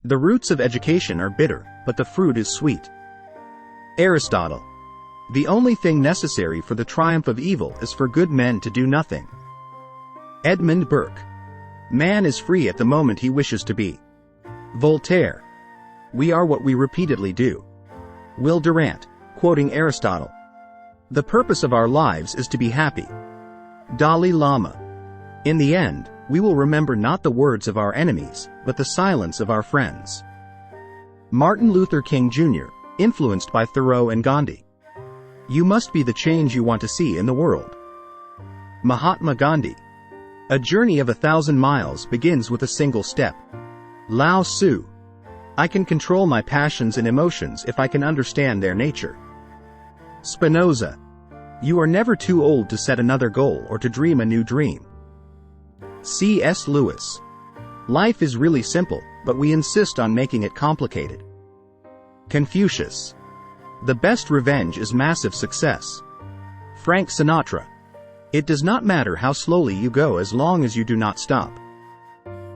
The roots of education are bitter, but the fruit is sweet. Aristotle. The only thing necessary for the triumph of evil is for good men to do nothing. Edmund Burke. Man is free at the moment he wishes to be. Voltaire. We are what we repeatedly do. Will Durant, quoting Aristotle. The purpose of our lives is to be happy. Dalai Lama. In the end, we will remember not the words of our enemies, but the silence of our friends. Martin Luther King Jr., influenced by Thoreau and Gandhi. You must be the change you want to see in the world. Mahatma Gandhi. A journey of 1,000 miles begins with a single step. Lao Tzu. I can control my passions and emotions if I can understand their nature. Spinoza. You are never too old to set another goal or to dream a new dream. C.S. Lewis. Life is really simple, but we insist on making it complicated. Confucius. The best revenge is massive success. Frank Sinatra. It does not matter how slowly you go as long as you do not stop.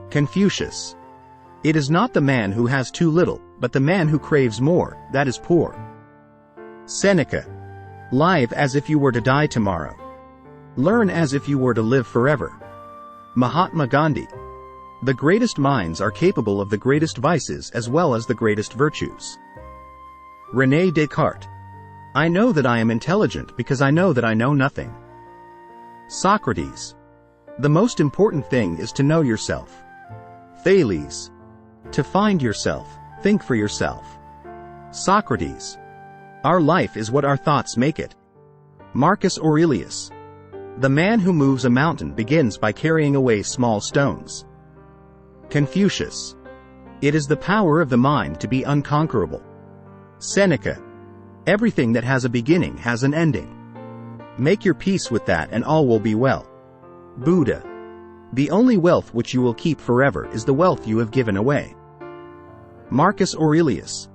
Confucius. It is not the man who has too little, but the man who craves more, that is poor. Seneca. Live as if you were to die tomorrow. Learn as if you were to live forever. Mahatma Gandhi. The greatest minds are capable of the greatest vices as well as the greatest virtues. René Descartes. I know that I am intelligent because I know that I know nothing. Socrates. The most important thing is to know yourself. Thales. To find yourself, think for yourself. Socrates. Our life is what our thoughts make it. Marcus Aurelius. The man who moves a mountain begins by carrying away small stones. Confucius. It is the power of the mind to be unconquerable. Seneca. Everything that has a beginning has an ending. Make your peace with that and all will be well. Buddha. The only wealth which you will keep forever is the wealth you have given away. Marcus Aurelius.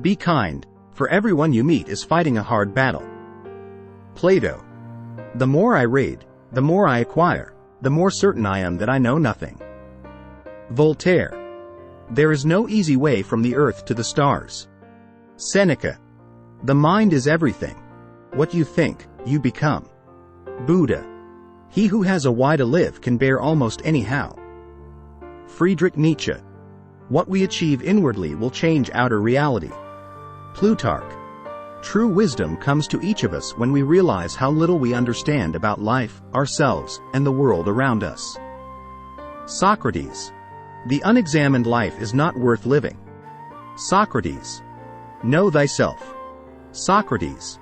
Be kind, for everyone you meet is fighting a hard battle. Plato. The more I read, the more I acquire, the more certain I am that I know nothing. Voltaire. There is no easy way from the earth to the stars. Seneca. The mind is everything. What you think, you become. Buddha. He who has a why to live can bear almost anyhow. Friedrich Nietzsche. What we achieve inwardly will change outer reality. Plutarch. True wisdom comes to each of us when we realize how little we understand about life, ourselves, and the world around us. Socrates. The unexamined life is not worth living. Socrates. Know thyself. Socrates.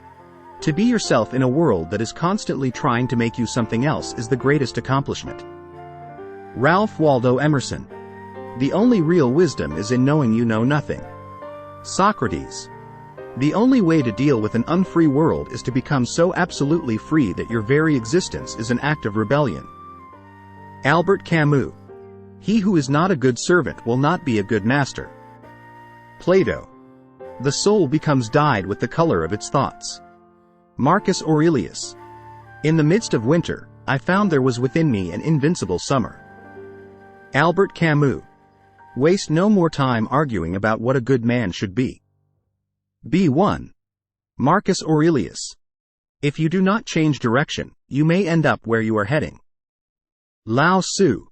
To be yourself in a world that is constantly trying to make you something else is the greatest accomplishment. Ralph Waldo Emerson. The only real wisdom is in knowing you know nothing. Socrates. The only way to deal with an unfree world is to become so absolutely free that your very existence is an act of rebellion. Albert Camus. He who is not a good servant will not be a good master. Plato. The soul becomes dyed with the color of its thoughts. Marcus Aurelius. In the midst of winter, I found there was within me an invincible summer. Albert Camus. Waste no more time arguing about what a good man should be. B1. Marcus Aurelius. If you do not change direction, you may end up where you are heading. Lao Tzu.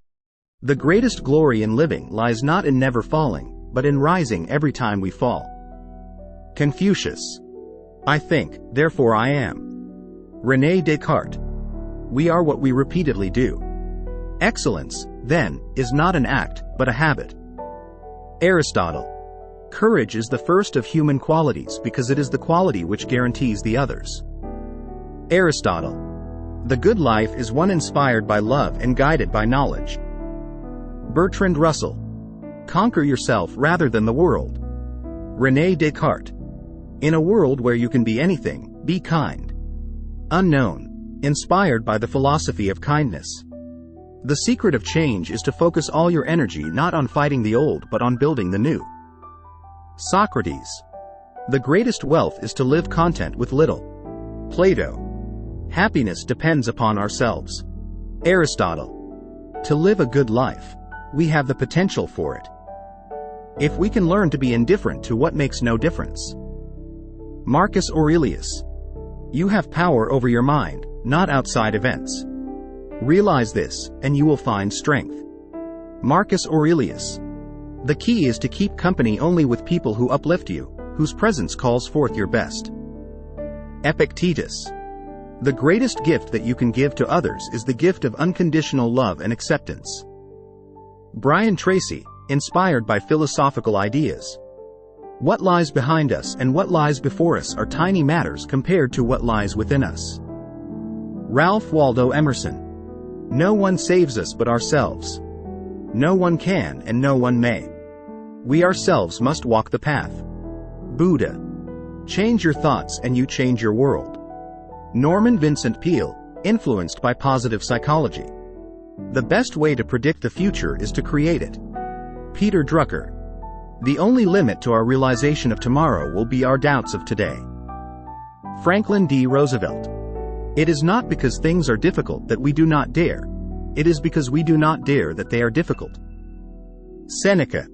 The greatest glory in living lies not in never falling, but in rising every time we fall. Confucius. I think, therefore I am. René Descartes. We are what we repeatedly do. Excellence, then, is not an act, but a habit. Aristotle. Courage is the first of human qualities because it is the quality which guarantees the others. Aristotle. The good life is one inspired by love and guided by knowledge. Bertrand Russell. Conquer yourself rather than the world. René Descartes. In a world where you can be anything, be kind. Unknown. Inspired by the philosophy of kindness. The secret of change is to focus all your energy not on fighting the old but on building the new. Socrates. The greatest wealth is to live content with little. Plato. Happiness depends upon ourselves. Aristotle. To live a good life, we have the potential for it. if we can learn to be indifferent to what makes no difference. Marcus Aurelius. You have power over your mind, not outside events. Realize this, and you will find strength. Marcus Aurelius. The key is to keep company only with people who uplift you, whose presence calls forth your best. Epictetus. The greatest gift that you can give to others is the gift of unconditional love and acceptance. Brian Tracy, inspired by philosophical ideas. What lies behind us and what lies before us are tiny matters compared to what lies within us. Ralph Waldo Emerson. No one saves us but ourselves. No one can and no one may. We ourselves must walk the path. Buddha. Change your thoughts and you change your world. Norman Vincent Peale, influenced by positive psychology. The best way to predict the future is to create it. Peter Drucker. The only limit to our realization of tomorrow will be our doubts of today. Franklin D. Roosevelt. It is not because things are difficult that we do not dare. It is because we do not dare that they are difficult. Seneca.